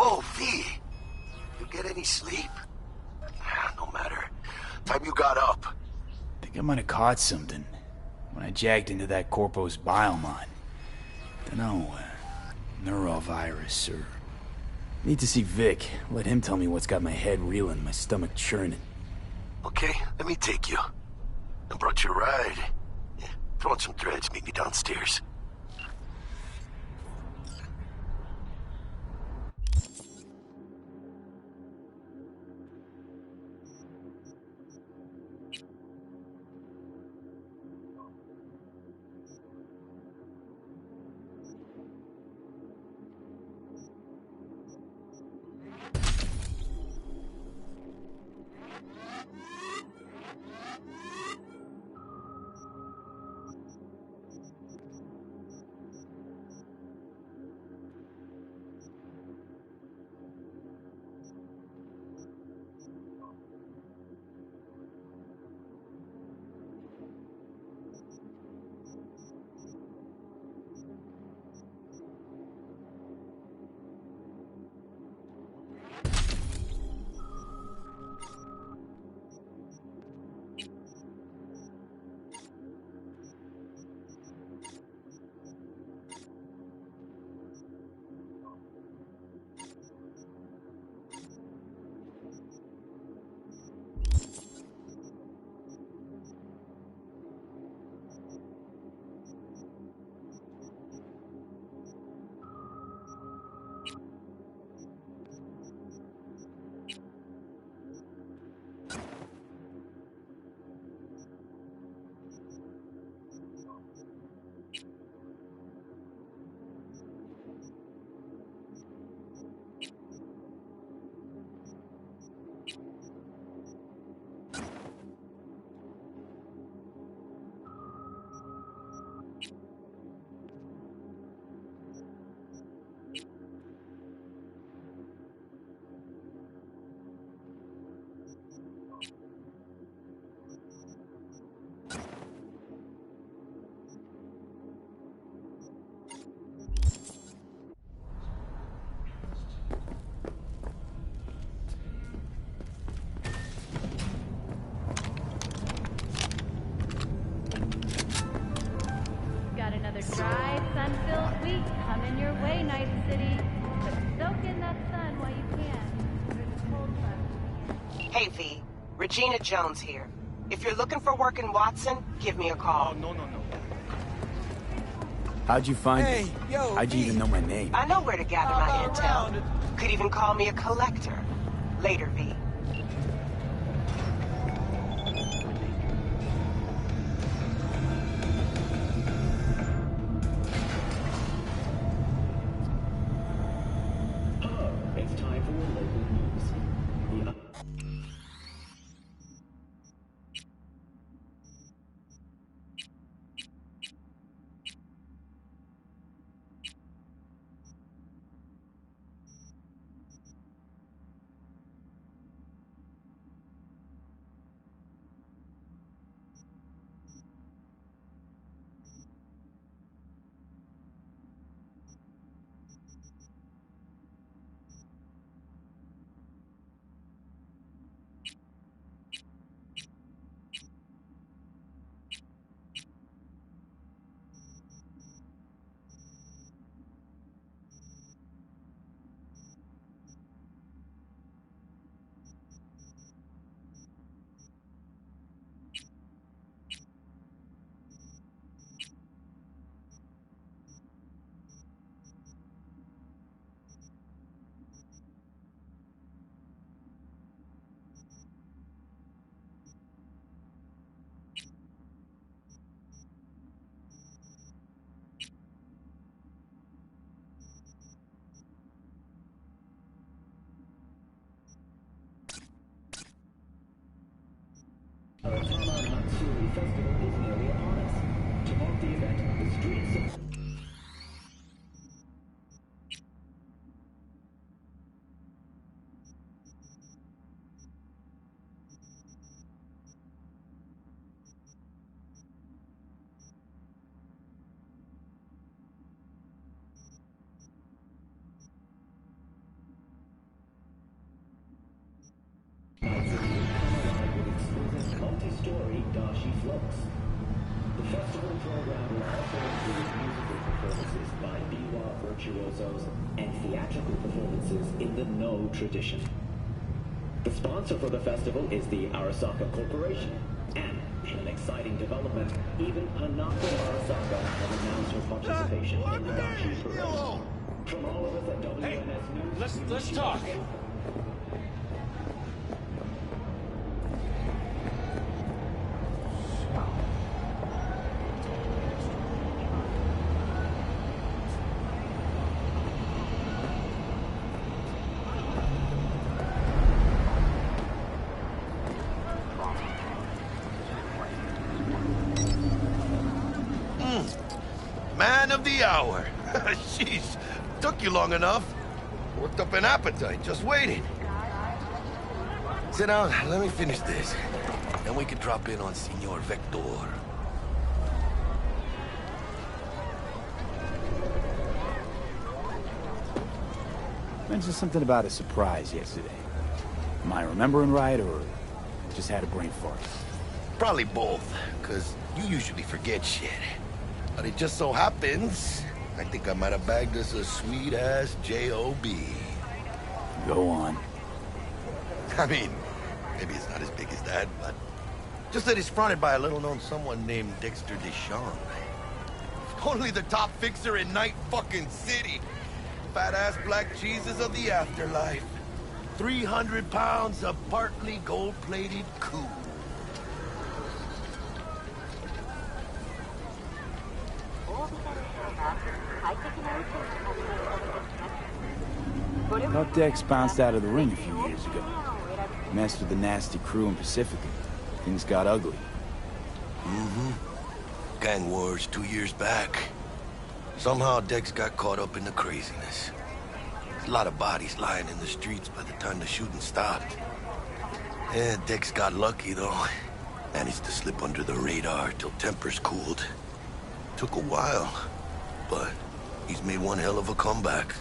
Oh, V. You get any sleep? No matter. Time you got up. Think I might have caught something when I jacked into that Corpo's biomon. Dunno, neurovirus or... Need to see Vic. Let him tell me what's got my head reeling, my stomach churning. Okay, let me take you. I brought you a ride. Yeah, throw on some threads, meet me downstairs. Dry, sun-filled week coming your way, Night City. But soak in that sun while you can. There's a cold front. Hey, V. Regina Jones here. If you're looking for work in Watson, give me a call. Oh, no. How'd you find me? Yo, How'd you even know my name? I know where to gather my intel. around. Could even call me a collector. Later, V. It's time for your local news. Paramount Matsuri Festival is nearly upon us. To mark the event, the streets of... story Dashi Floats. The festival program will also include musical performances by biwa virtuosos and theatrical performances in the No tradition. The sponsor for the festival is the Arasaka Corporation, and in an exciting development, even Hanako Arasaka has announced her participation in the Dashi parade. From all of us at WNS News, Let's talk. Man of the hour. Jeez, took you long enough. Worked up an appetite, just waiting. Sit down, let me finish this. Then we can drop in on Senor Vector. Mentioned something about a surprise yesterday. Am I remembering right, or just had a brain fart? Probably both, because you usually forget shit. But it just so happens, I think I might have bagged us a sweet-ass J.O.B. Go on. I mean, maybe it's not as big as that, but just that it's fronted by a little-known someone named Dexter Deshawn. Only the top fixer in Night fucking City. Fat-ass black Jesus of the afterlife. 300 pounds of partly gold-plated cool. Thought Dex bounced out of the ring a few years ago. Messed with the nasty crew in Pacifica. Things got ugly. Gang wars 2 years back. Somehow Dex got caught up in the craziness. There's a lot of bodies lying in the streets by the time the shooting stopped. Yeah, Dex got lucky though. Managed to slip under the radar till tempers cooled. Took a while, but he's made one hell of a comeback.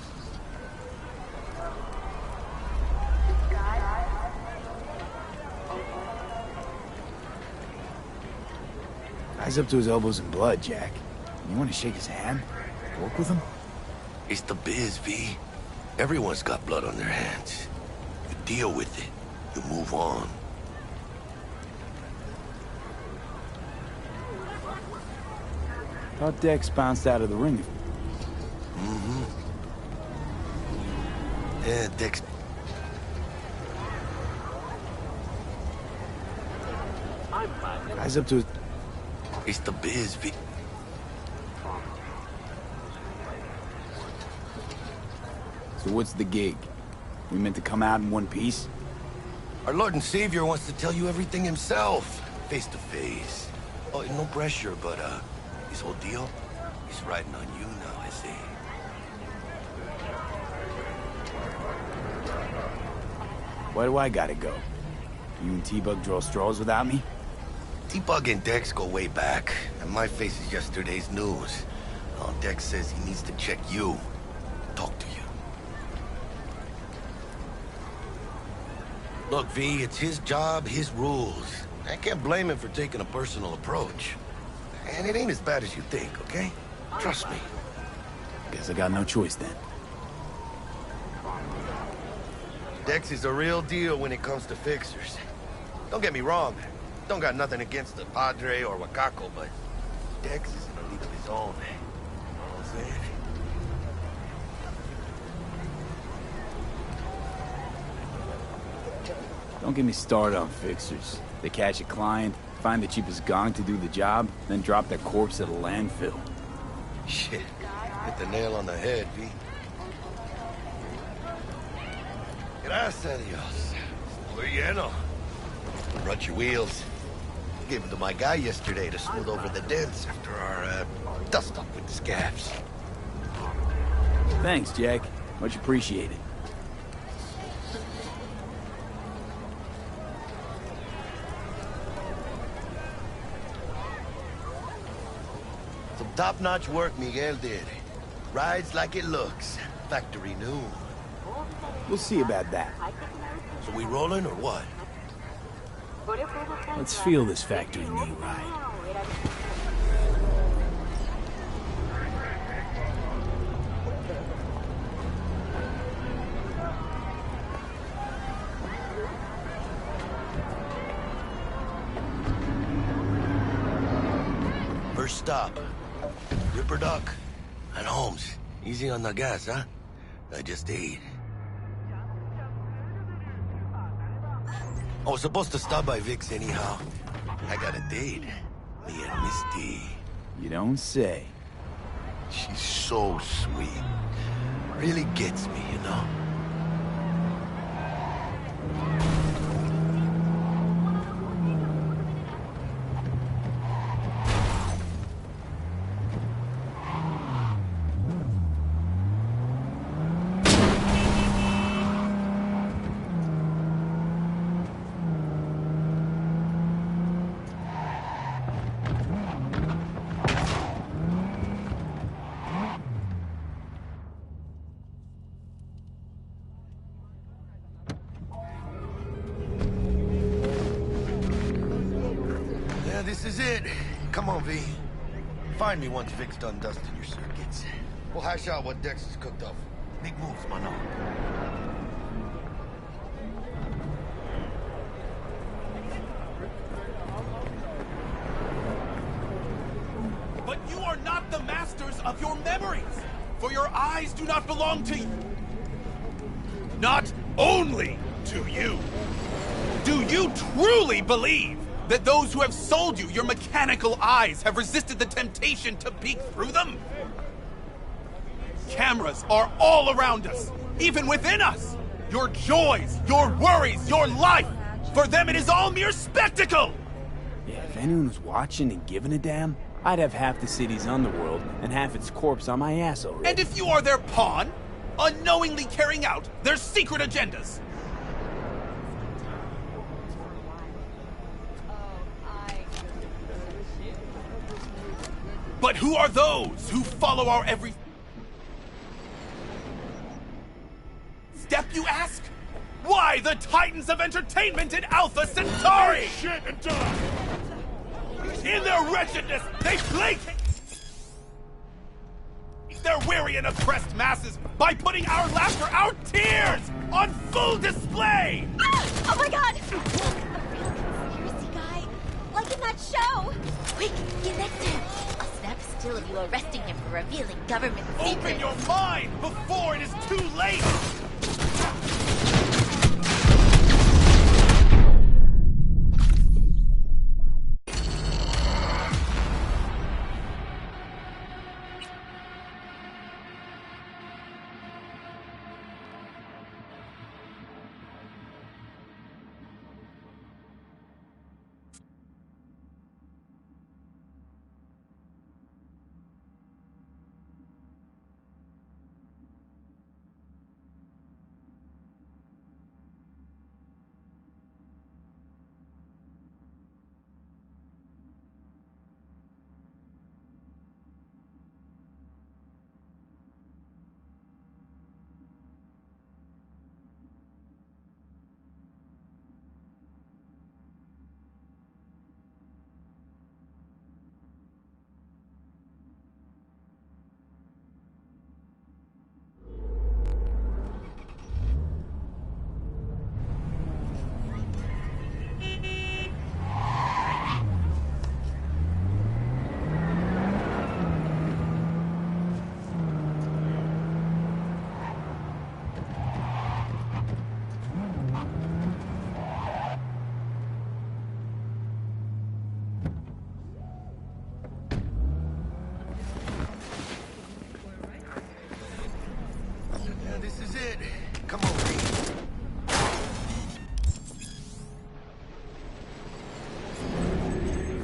Guy's up to his elbows in blood, Jack. You want to shake his hand? Work with him? It's the biz, V. Everyone's got blood on their hands. You deal with it. You move on. Thought Dex bounced out of the ring. Yeah, Dex... Guy's up to his... It's the biz, V. So what's the gig? We meant to come out in one piece? Our Lord and Savior wants to tell you everything himself, face to face. Oh, no pressure, but, this whole deal is riding on you now, I see. Why do I gotta go? You and T-Bug draw straws without me? T-Bug and Dex go way back, and my face is yesterday's news. Oh, Dex says he needs to check you, talk to you. Look, V, it's his job, his rules. I can't blame him for taking a personal approach. And it ain't as bad as you think, okay? Trust me. Guess I got no choice then. Dex is a real deal when it comes to fixers. Don't get me wrong. Don't got nothing against the Padre or Wakako, but Dex is in a league of his own. You know what I'm saying? Don't get me started on fixers. They catch a client, find the cheapest gong to do the job, then drop their corpse at a landfill. Shit. Hit the nail on the head, V. Gracias a Dios. Muy lleno. Brought your wheels. Gave them to my guy yesterday to smooth over the dents after our, dust-up with the scabs. Thanks, Jack. Much appreciated. Some top-notch work Miguel did. Rides like it looks. Factory new. We'll see about that. So we rolling or what? Let's feel this factory knee ride. First stop. Ripper Doc and Holmes. Easy on the gas, huh? I just ate. I was supposed to stop by Vic's anyhow. I got a date. Me and Misty. You don't say. She's so sweet. Really gets me, you know? This is it. Come on, V. Find me once Vic's done dusting your circuits. We'll hash out what Dex has cooked up. Big moves, mano. But you are not the masters of your memories, for your eyes do not belong to you. Not only to you. Do you truly believe that those who have sold you your mechanical eyes have resisted the temptation to peek through them? Cameras are all around us, even within us. Your joys, your worries, your life. For them it is all mere spectacle! Yeah, if anyone was watching and giving a damn, I'd have half the city's underworld and half its corpse on my ass already. And if you are their pawn, unknowingly carrying out their secret agendas. But who are those who follow our every step, you ask? Why, the titans of entertainment in Alpha Centauri! Shit and die! In their wretchedness, they placate their weary and oppressed masses by putting our laughter, our tears, on full display! Oh my god! Look, a real conspiracy guy. Like in that show! Quick, get next to him! I'll snap a still of you arresting him for revealing government secrets. Open your mind before it is too late!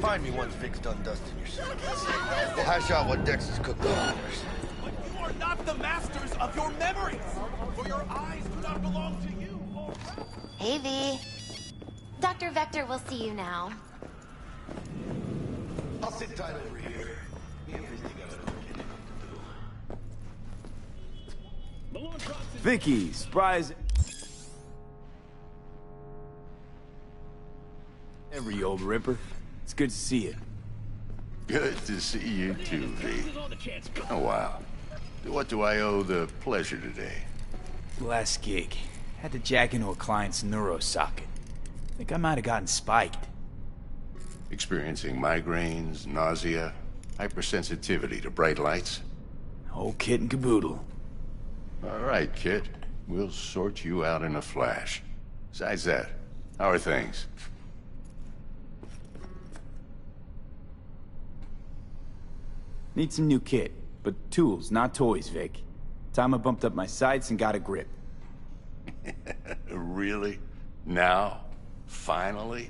Find me once Vic's done dusting your circuits. We'll hash out what Dex has cooked up for us. But you are not the masters of your memories, for your eyes do not belong to you. Hey, V. Dr. Vector will see you now. I'll sit tight over here. Me and Misty got a little kid to do. Vicky, surprise. Whatever, you old ripper. It's good to see you. Good to see you too, V. Oh, wow. What do I owe the pleasure today? Last gig. Had to jack into a client's neuro socket. Think I might have gotten spiked. Experiencing migraines, nausea, hypersensitivity to bright lights? Whole kit and caboodle. All right, kid. We'll sort you out in a flash. Besides that, how are things? Need some new kit, but tools, not toys, Vic. Time I bumped up my sights and got a grip. Really? Now? Finally?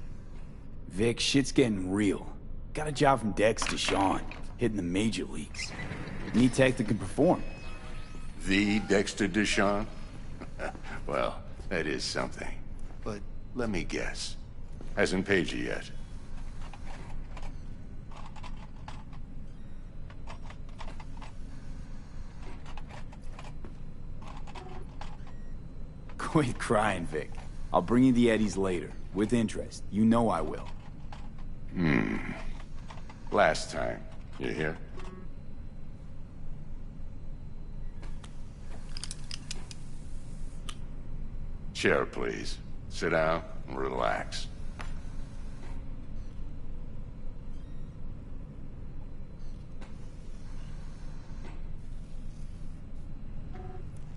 Vic, shit's getting real. Got a job from Dex to Sean, hitting the major leagues. Need tech that can perform. The Dexter Deshawn? Well, that is something. But let me guess. Hasn't paid you yet. Quit crying, Vic. I'll bring you the Eddies later, with interest. You know I will. Last time. You hear? Chair, please. Sit down and relax.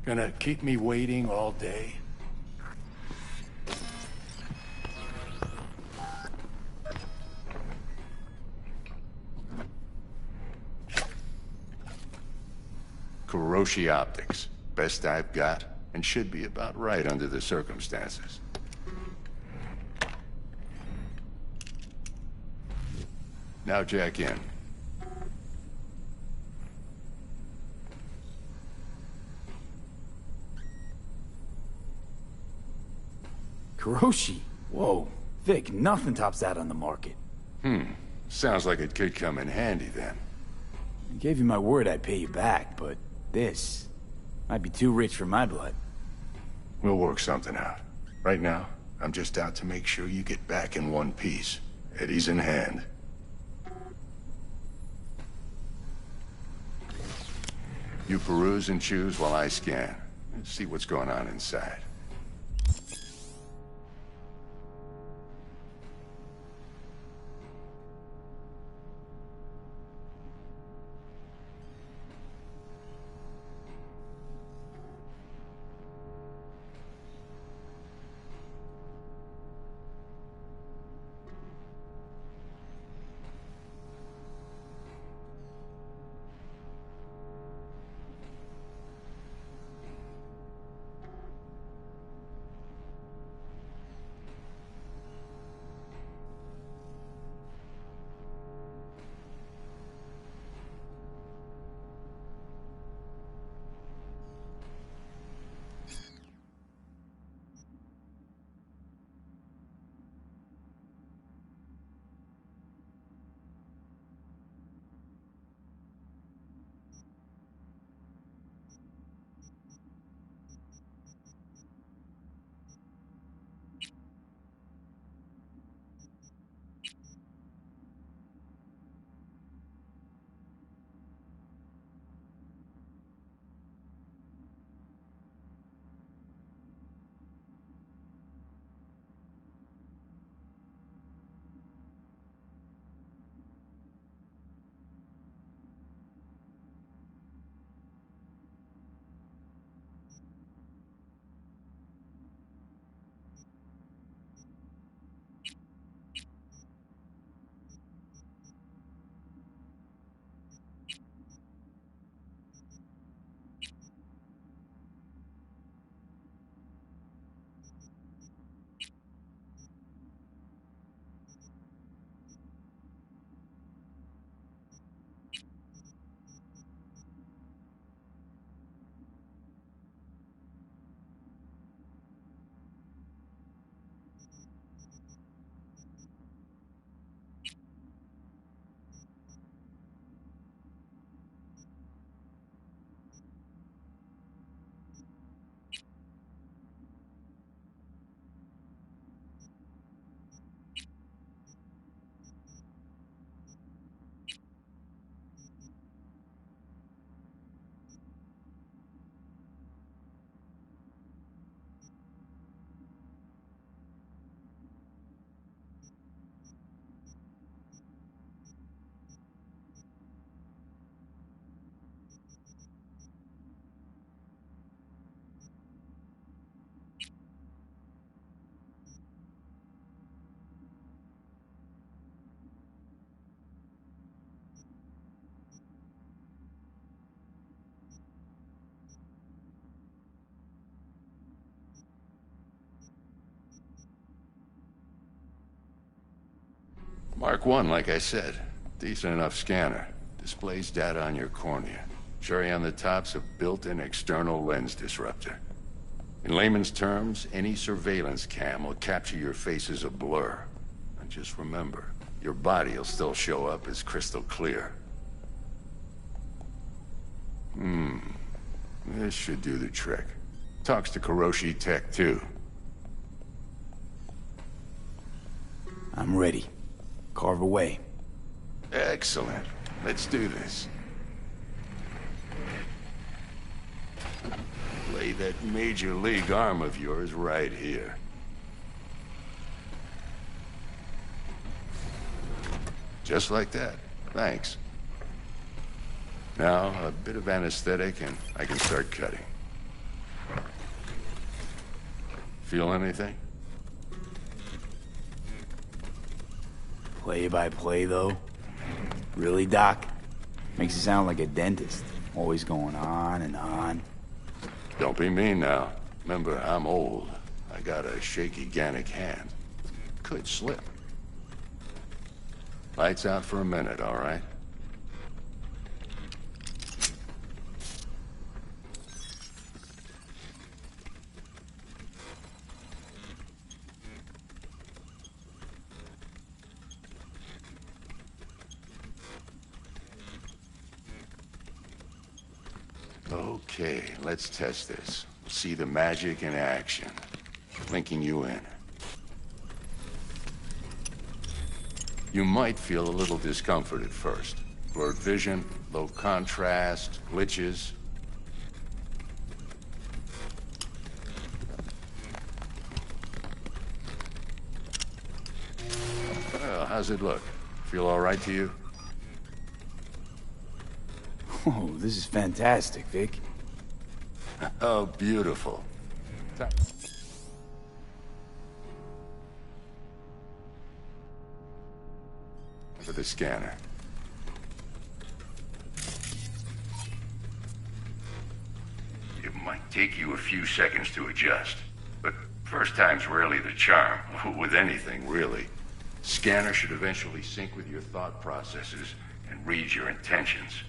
Gonna keep me waiting all day? Kuroshi Optics. Best I've got, and should be about right under the circumstances. Now jack in. Kuroshi? Whoa. Vic, nothing tops that on the market. Sounds like it could come in handy then. I gave you my word I'd pay you back, but this might be too rich for my blood. We'll work something out. Right now, I'm just out to make sure you get back in one piece. Eddie's in hand. You peruse and choose while I scan. See what's going on inside. Mark 1, like I said. Decent enough scanner. Displays data on your cornea. Cherry on the top's a built-in external lens disruptor. In layman's terms, any surveillance cam will capture your face as a blur. And just remember, your body will still show up as crystal clear. This should do the trick. Talks to Kiroshi Tech, too. I'm ready. Carve away. Excellent. Let's do this. Lay that Major League arm of yours right here. Just like that. Thanks. Now, a bit of anesthetic and I can start cutting. Feel anything? Play by play, though? Really, Doc? Makes you sound like a dentist. Always going on and on. Don't be mean now. Remember, I'm old. I got a shaky Gannic hand. Could slip. Lights out for a minute, all right? Okay, let's test this. See the magic in action. Linking you in. You might feel a little discomfort at first. Blurred vision, low contrast, glitches. Well, how's it look? Feel all right to you? Oh, this is fantastic, Vic. Oh, beautiful. For the scanner. It might take you a few seconds to adjust, but first time's rarely the charm, with anything, really. Scanner should eventually sync with your thought processes and read your intentions.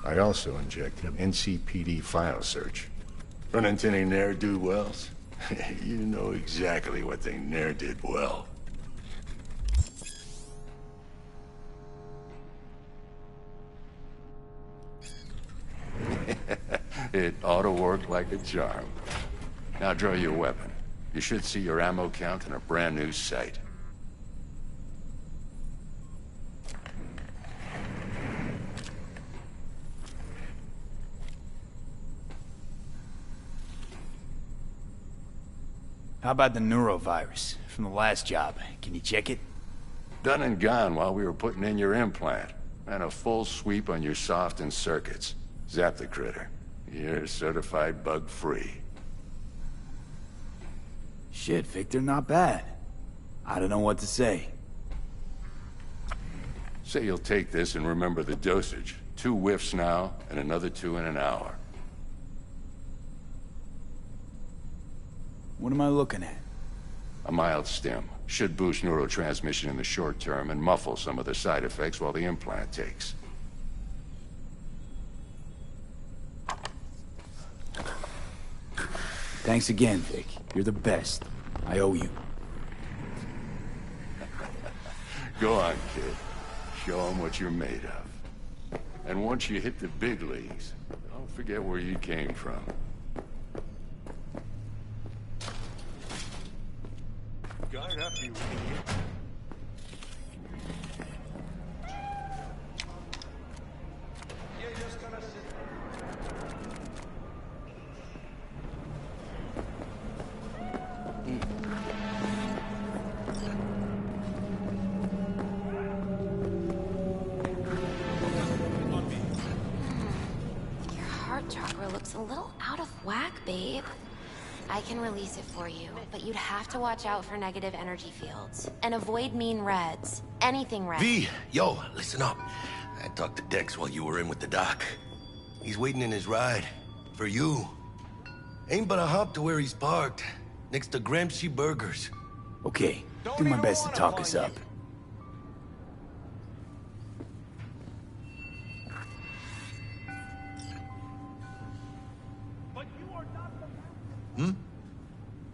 I also inject an NCPD file search. Run into any ne'er-do-wells? You know exactly what they ne'er did well. It ought to work like a charm. Now draw your weapon. You should see your ammo count in a brand new sight. How about the neurovirus from the last job? Can you check it? Done and gone while we were putting in your implant. And a full sweep on your soft and circuits. Zap the critter. You're certified bug-free. Shit, Victor, not bad. I don't know what to say. Say you'll take this and remember the dosage. 2 whiffs now, and another 2 in an hour. What am I looking at? A mild stim. Should boost neurotransmission in the short term and muffle some of the side effects while the implant takes. Thanks again, Vic. You're the best. I owe you. Go on, kid. Show them what you're made of. And once you hit the big leagues, don't forget where you came from. Guard up, you idiot. Your heart chakra looks a little out of whack, babe. I can release it for you, but you'd have to watch out for negative energy fields. And avoid mean reds. Anything red. V, yo, listen up. I talked to Dex while you were in with the doc. He's waiting in his ride. For you. Ain't but a hop to where he's parked. next to Gramsci Burgers. Okay, do my best to talk us up.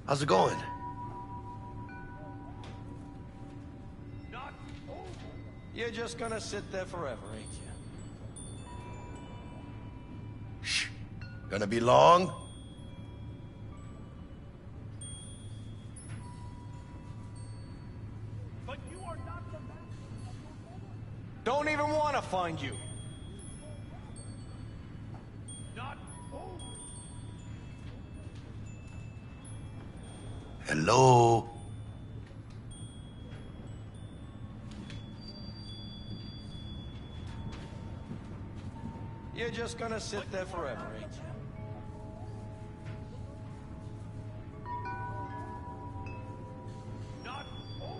How's it going? You're just gonna sit there forever, ain't you? Shh. Gonna be long? But you are not the man. Don't even want to find you. Not over. Hello? You're just gonna sit there forever, ain't you? Not over.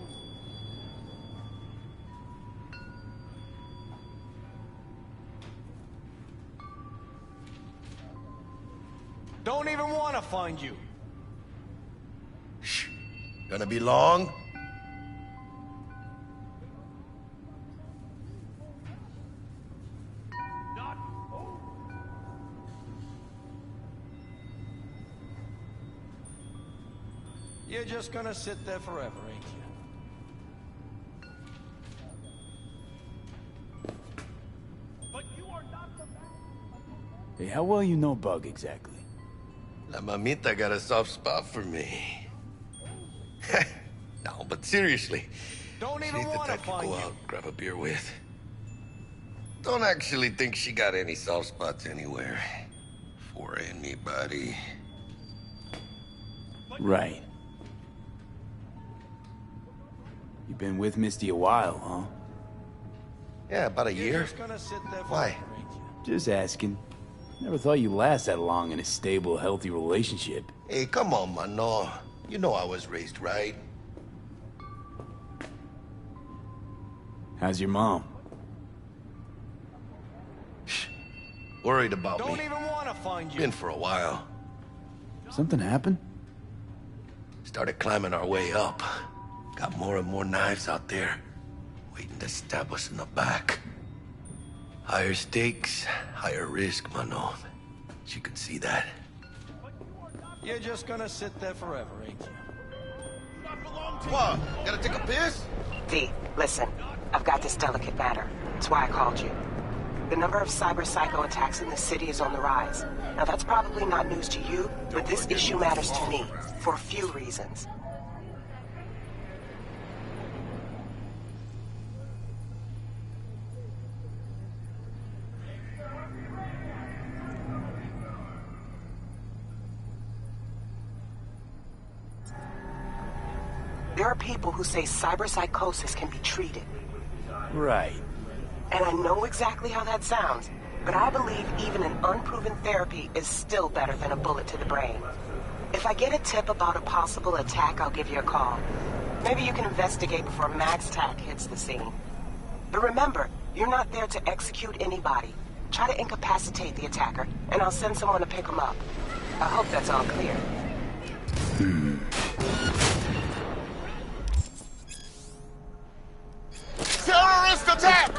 Don't even want to find you. Shh. Gonna be long? Not over. You're just gonna sit there forever, ain't you? But you are not the man. Hey, how well you know Bug exactly? La mamita got a soft spot for me. No, but seriously. Don't She even ain't the want to type to find go you. out, grab a beer with. Don't actually think she got any soft spots anywhere. For anybody. Right. You've been with Misty a while, huh? Yeah, about a You're year. just gonna sit there Why? forever, ain't you? Just asking. Never thought you'd last that long in a stable, healthy relationship. Hey, come on, Mano. You know I was raised right. How's your mom? Worried about Don't me. even want to find you. Been for a while. Something happened? Started climbing our way up. Got more and more knives out there, waiting to stab us in the back. Higher stakes, higher risk, Mano. You can see that. You're just gonna sit there forever, ain't you? What? Gotta take a piss? D, listen. I've got this delicate matter. That's why I called you. The number of cyber psycho attacks in the city is on the rise. Now that's probably not news to you, but this issue matters to me for a few reasons. There are people who say cyberpsychosis can be treated. Right. And I know exactly how that sounds, but I believe even an unproven therapy is still better than a bullet to the brain. If I get a tip about a possible attack, I'll give you a call. Maybe you can investigate before MaxTac hits the scene. But remember, you're not there to execute anybody. Try to incapacitate the attacker, and I'll send someone to pick him up. I hope that's all clear. Terrorist attack!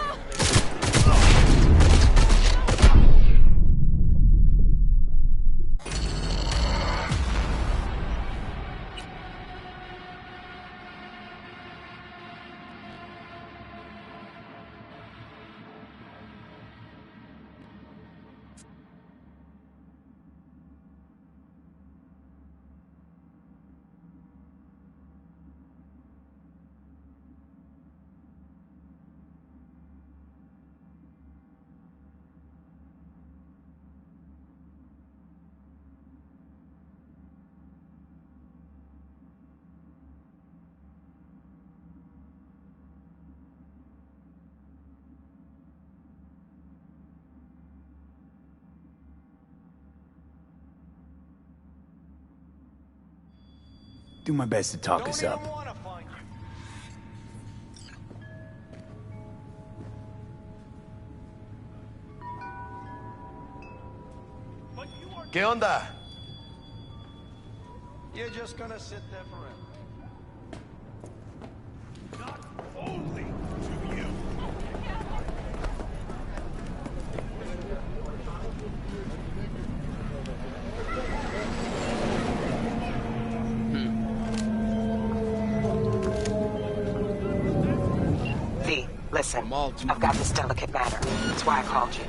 Do my best to talk Don't us even up. want to find you. ¿Qué onda? You're just gonna sit there forever. Not only to you. V, listen. I've got this delicate matter. That's why I called you.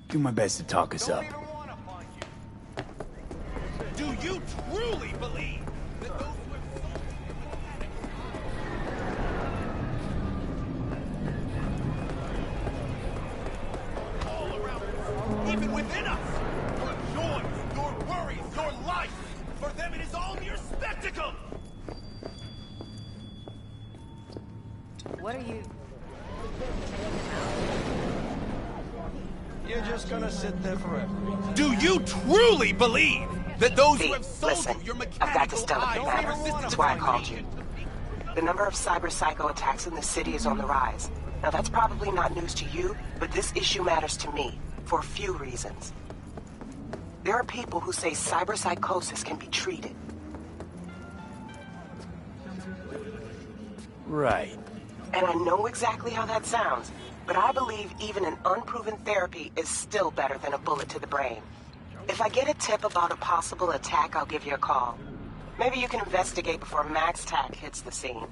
Do my best to talk us up. Do you truly believe that those who have sold all around us, even within us, your joys, your worries, your life, for them it is all mere spectacle! What are you... You're just gonna sit there forever. Do you truly believe that those who V, have sold listen. you your I've got this mechanical delicate eyes matter. resist That's why I the called you. temptation? The number of cyber psycho attacks in the city is on the rise. Now that's probably not news to you, but this issue matters to me for a few reasons. There are people who say cyber psychosis can be treated. Right. And I know exactly how that sounds, but I believe even an unproven therapy is still better than a bullet to the brain. If I get a tip about a possible attack, I'll give you a call. Maybe you can investigate before Max Tack hits the scene.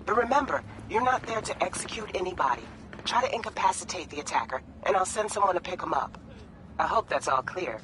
But remember, you're not there to execute anybody. Try to incapacitate the attacker, and I'll send someone to pick him up. I hope that's all clear.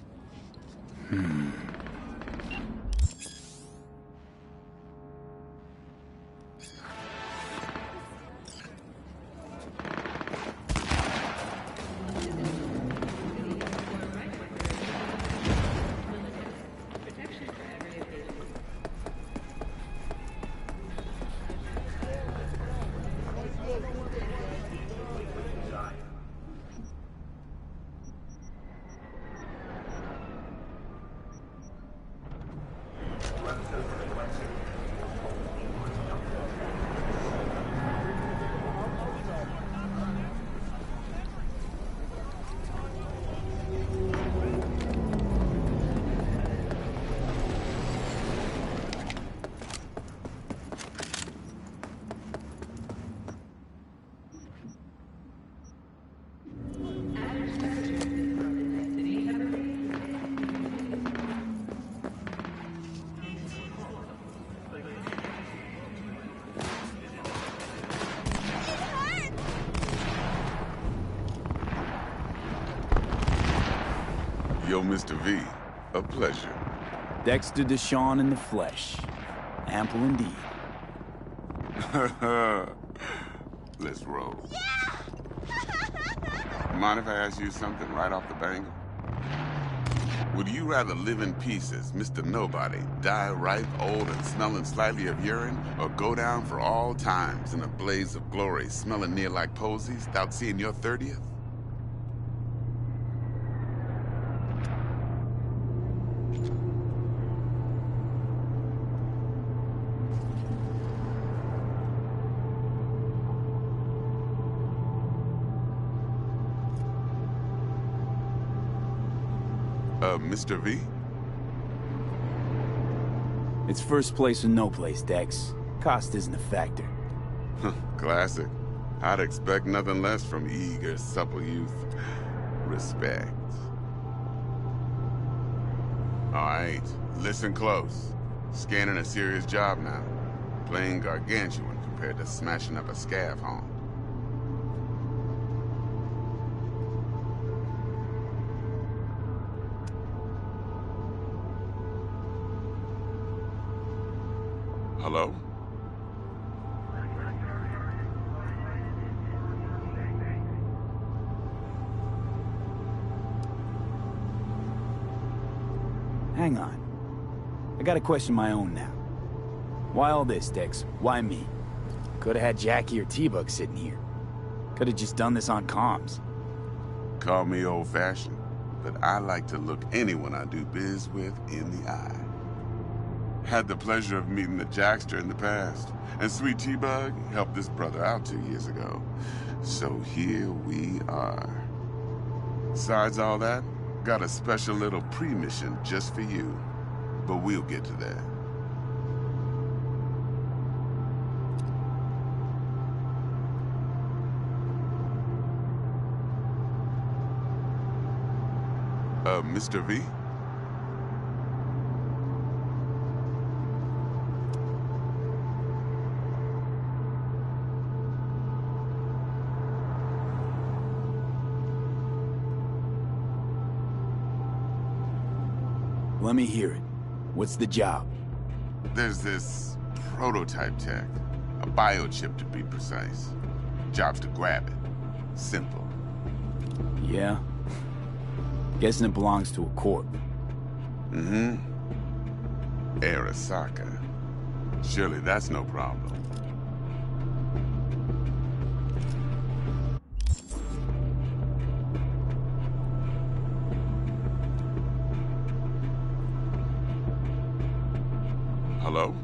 Yo, Mr. V, a pleasure. Dexter Deshawn in the flesh. Ample indeed. Let's roll. Mind if I ask you something right off the bangle? Would you rather live in pieces, Mr. Nobody, die ripe, old, and smelling slightly of urine, or go down for all times in a blaze of glory, smelling near like posies, without seeing your 30th? Mr. V? It's first place or no place, Dex. Cost isn't a factor. Classic. I'd expect nothing less from eager, supple youth. Respect. All right, listen close. Scanning a serious job now. Plain gargantuan compared to smashing up a scav home. Hello? Hang on. I got a question of my own now. Why all this, Dex? Why me? Could've had Jackie or T-Bug sitting here. Could've just done this on comms. Call me old-fashioned, but I like to look anyone I do biz with in the eye. Had the pleasure of meeting the Jackster in the past, and Sweet T-Bug helped this brother out 2 years ago. So here we are. Besides all that, got a special little pre-mission just for you. But we'll get to that. Mr. V? Let me hear it. What's the job? There's this prototype tech. A biochip, to be precise. Job's to grab it. Simple. Yeah? Guessing it belongs to a corp. Mm-hmm. Arasaka. Surely that's no problem. Hello?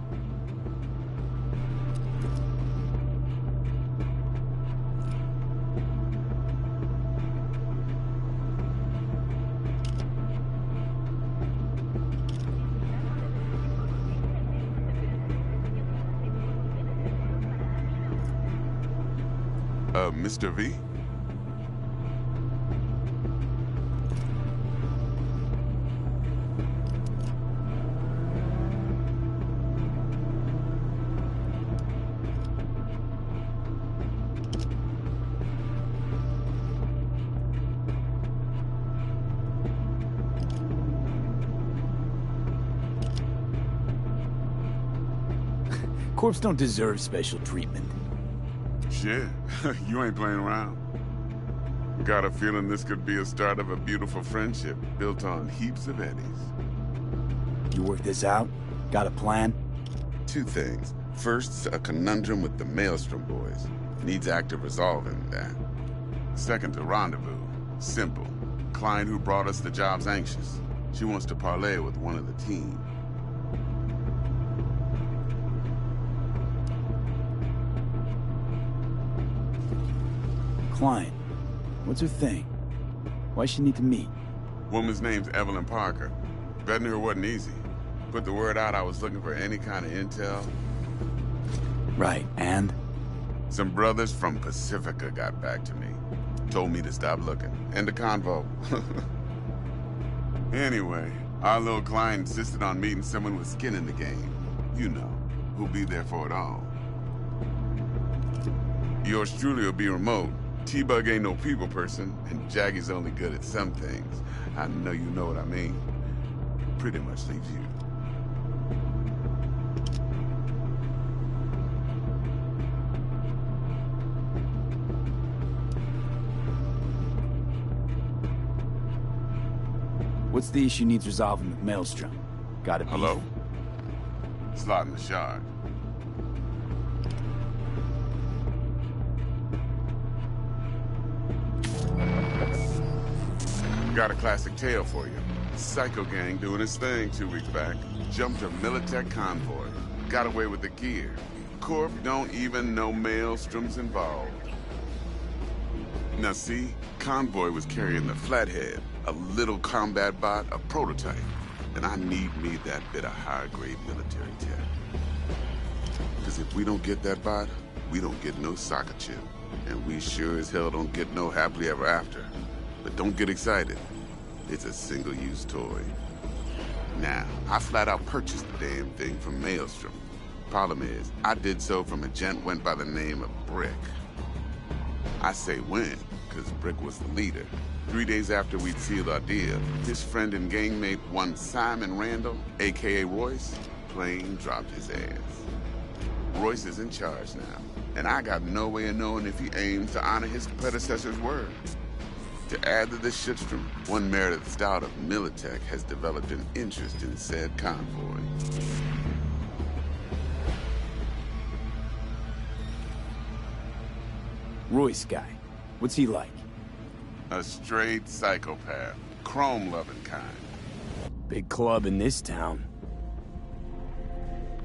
Mr. V? Corps don't deserve special treatment. Shit, you ain't playing around. Got a feeling this could be a start of a beautiful friendship built on heaps of eddies. You work this out? Got a plan? Two things. First, a conundrum with the Maelstrom boys. Needs active resolving that. Second, a rendezvous. Simple. Client who brought us the job's anxious. She wants to parlay with one of the team. Client. What's her thing? Why she need to meet? Woman's name's Evelyn Parker. Vetting her wasn't easy. Put the word out I was looking for any kind of intel. Right, and? Some brothers from Pacifica got back to me. Told me to stop looking. End the convo. Anyway, our little client insisted on meeting someone with skin in the game. You know, who'll be there for it all. Yours truly will be remote. T-Bug ain't no people person, and Jaggy's only good at some things. I know you know what I mean. Pretty much leaves you. What's the issue needs resolving with Maelstrom? Got it. Hello? Slot in the shard. Got a classic tale for you. Psycho gang doing his thing 2 weeks back. Jumped a Militech convoy. Got away with the gear. Corp don't even know Maelstrom's involved. Now see, convoy was carrying the Flathead, a little combat bot, a prototype. And I need me that bit of high-grade military tech. Because if we don't get that bot, we don't get no soccer chip. And we sure as hell don't get no happily ever after. But don't get excited. It's a single-use toy. Now, I flat out purchased the damn thing from Maelstrom. Problem is, I did so from a gent went by the name of Brick. I say when, because Brick was the leader. 3 days after we'd sealed our deal, his friend and gangmate, one Simon Randall, a.k.a. Royce, plain dropped his ass. Royce is in charge now, and I got no way of knowing if he aims to honor his predecessor's word. To add to this shitstorm, one Meredith Stout of Militech has developed an interest in said convoy. Royce guy. What's he like? A straight psychopath. Chrome-loving kind. Big club in this town.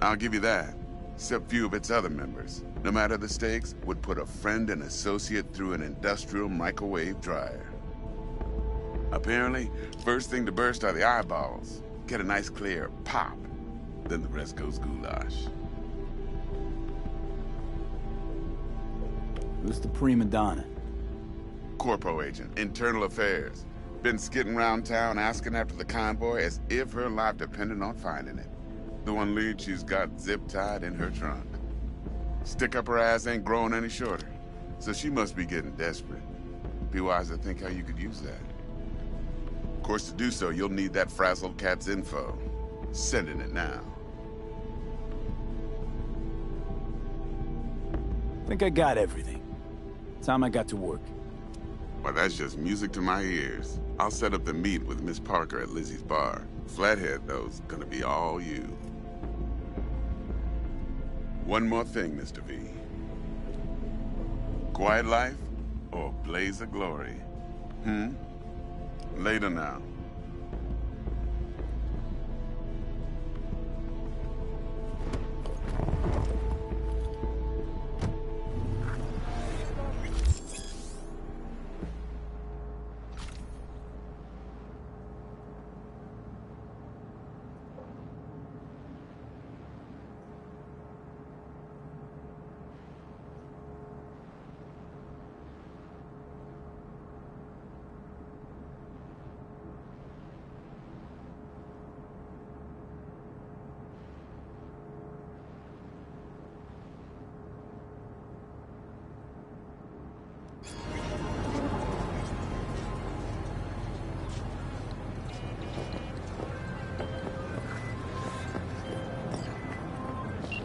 I'll give you that. Except few of its other members, no matter the stakes, would put a friend and associate through an industrial microwave dryer. Apparently, first thing to burst are the eyeballs. Get a nice clear pop. Then the rest goes goulash. Who's the prima donna? Corpo agent, internal affairs. Been skidding around town asking after the convoy as if her life depended on finding it. The one lead she's got zip-tied in her trunk. Stick up her ass ain't growing any shorter, so she must be getting desperate. Be wise to think how you could use that. Of course, to do so, you'll need that frazzled cat's info. Sending it now. Think I got everything. Time I got to work. Well, that's just music to my ears. I'll set up the meet with Miss Parker at Lizzie's bar. Flathead, though's gonna be all you. One more thing, Mr. V. Quiet life or blaze of glory? Later now.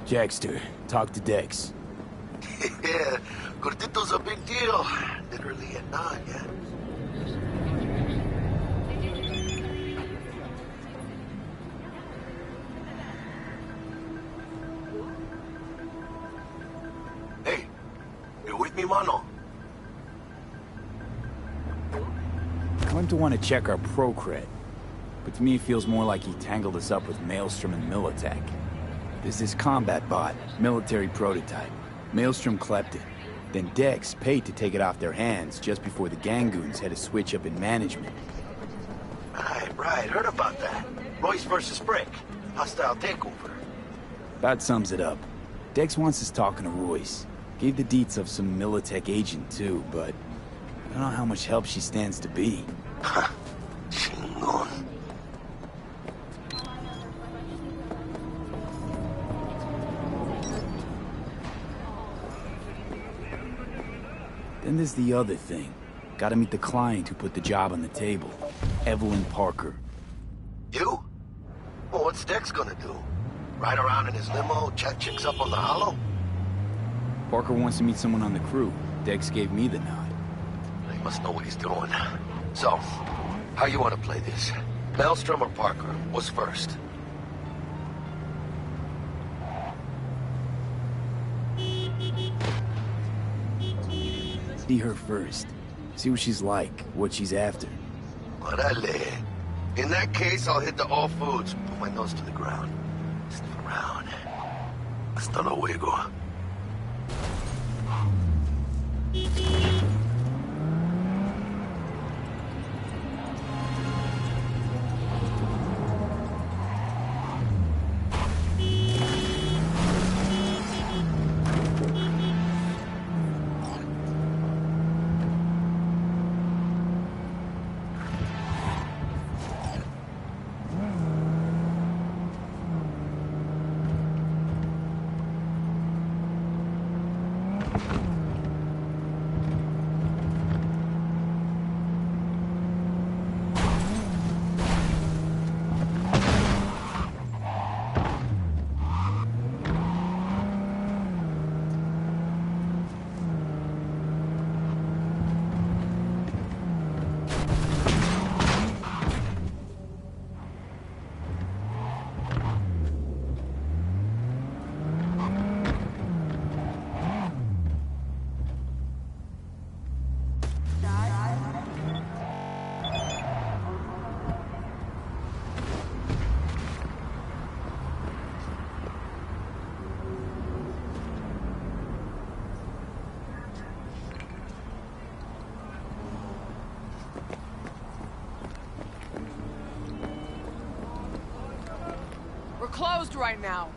Jackster, talk to Dex. Yeah, Cortito's a big deal. Literally at 9, yeah. Hey, you with me, mano? Claimed to want to check our pro-cred, but to me it feels more like he tangled us up with Maelstrom and Militech. There's this combat bot, military prototype. Maelstrom clept it. Then Dex paid to take it off their hands just before the Gangoons had a switch up in management. Right, heard about that. Royce versus Brick. Hostile takeover. About sums it up. Dex wants us talking to Royce. Gave the deets of some Militech agent too, but I don't know how much help she stands to be. Chingon. Then there's the other thing. Gotta meet the client who put the job on the table. Evelyn Parker. You? Well, what's Dex gonna do? Ride around in his limo, chat chicks up on the hollow? Parker wants to meet someone on the crew. Dex gave me the nod. He must know what he's doing. So, how you want to play this? Maelstrom or Parker? What's first? See her first. See what she's like, what she's after. Orale. In that case, I'll hit the all foods. Put my nose to the ground. Sniff around. Hasta luego. closed right now.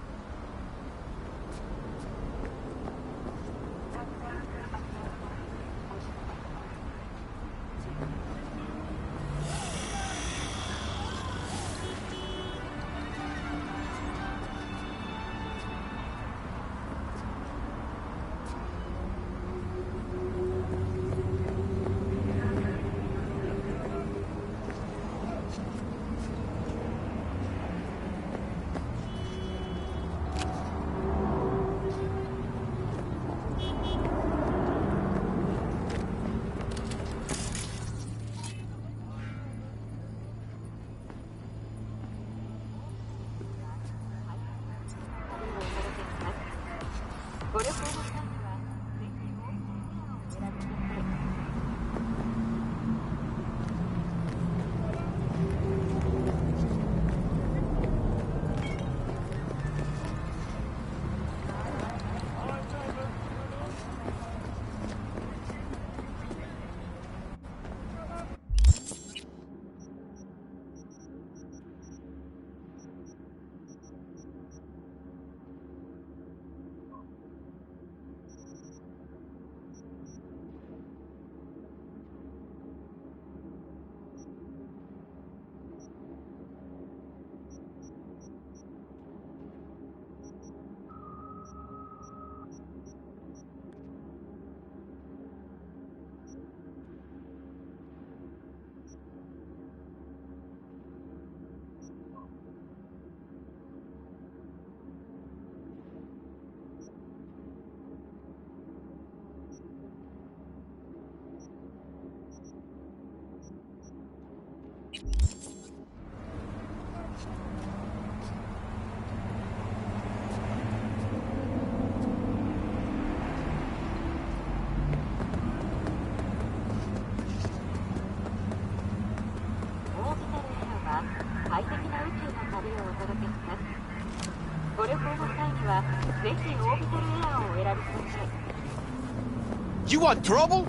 You want trouble?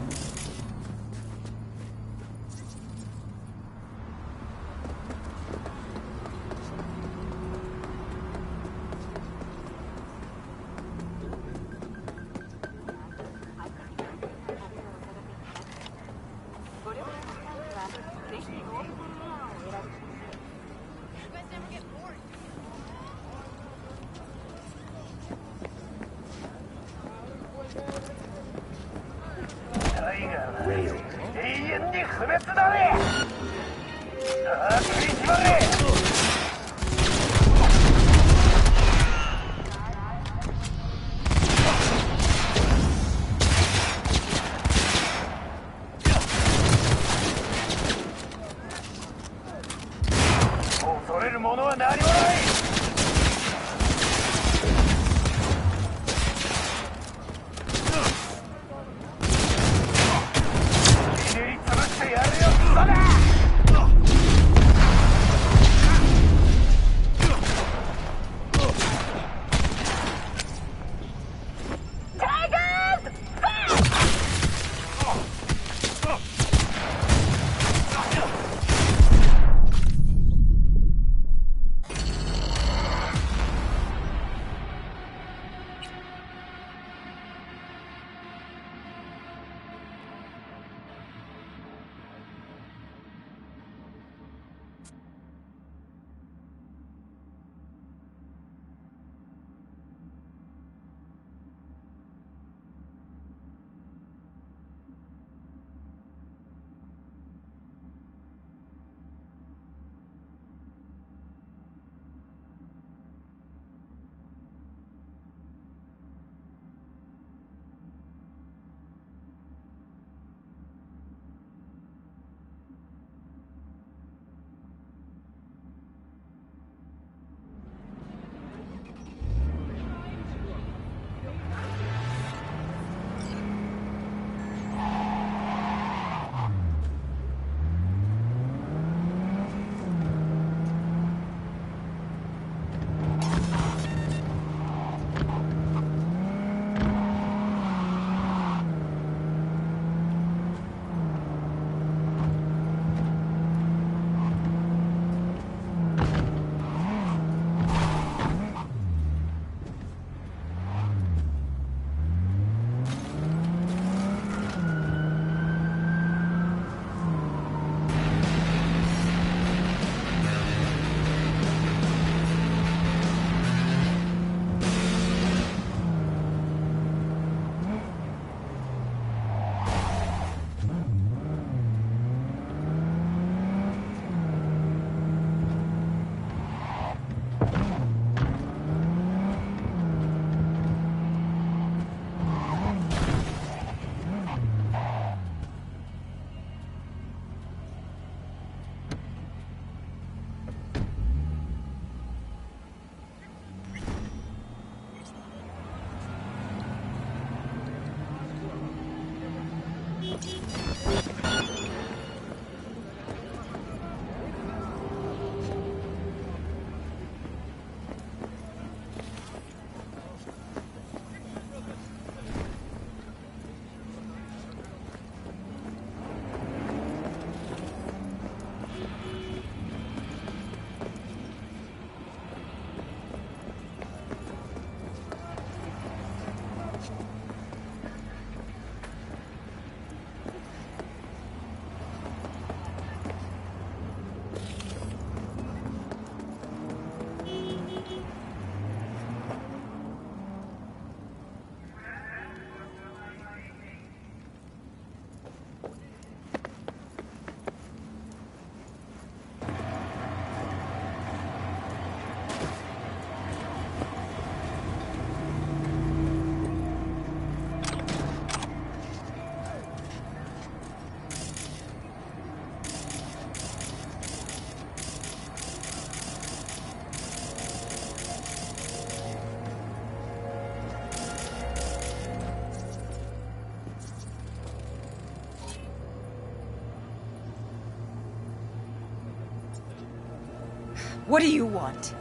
What do you want?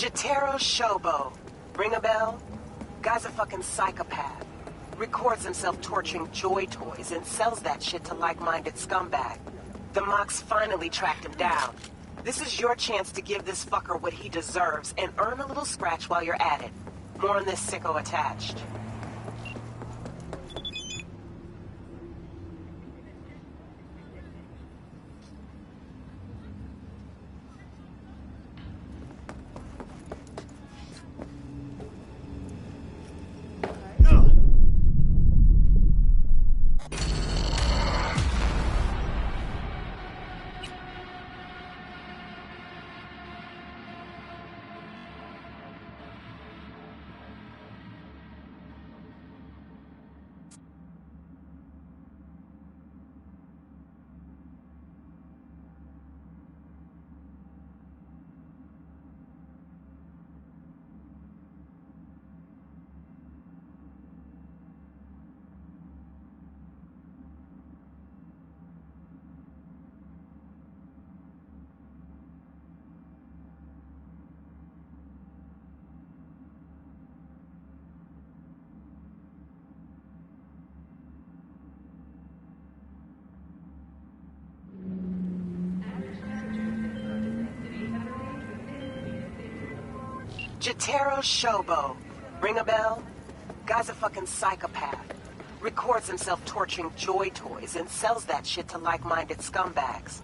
Jotaro Shobo. Ring a bell? Guy's a fucking psychopath. Records himself torturing Joy Toys and sells that shit to like-minded scumbag. The Mox finally tracked him down. This is your chance to give this fucker what he deserves and earn a little scratch while you're at it. More on this sicko attached. Jotaro Shobo. Ring a bell? Guy's a fucking psychopath. Records himself torturing Joy Toys and sells that shit to like-minded scumbags.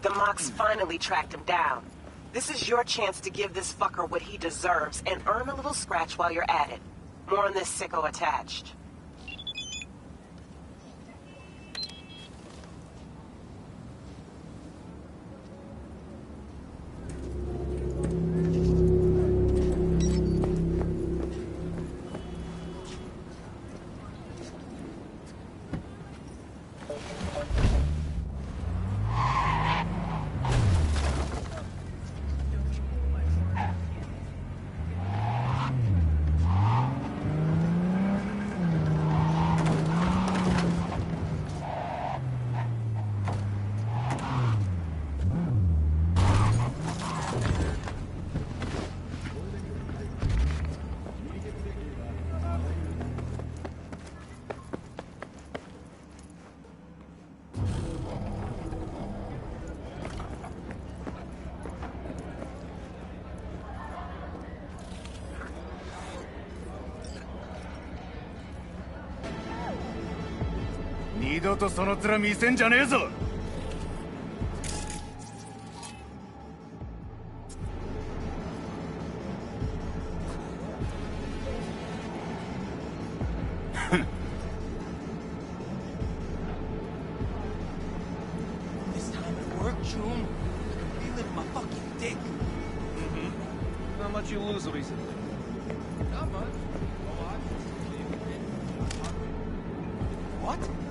The Mox finally tracked him down. This is your chance to give this fucker what he deserves and earn a little scratch while you're at it. More on this sicko attached. This time at work, June, you live my fucking dick. How much you lose recently? Not much. A lot. What?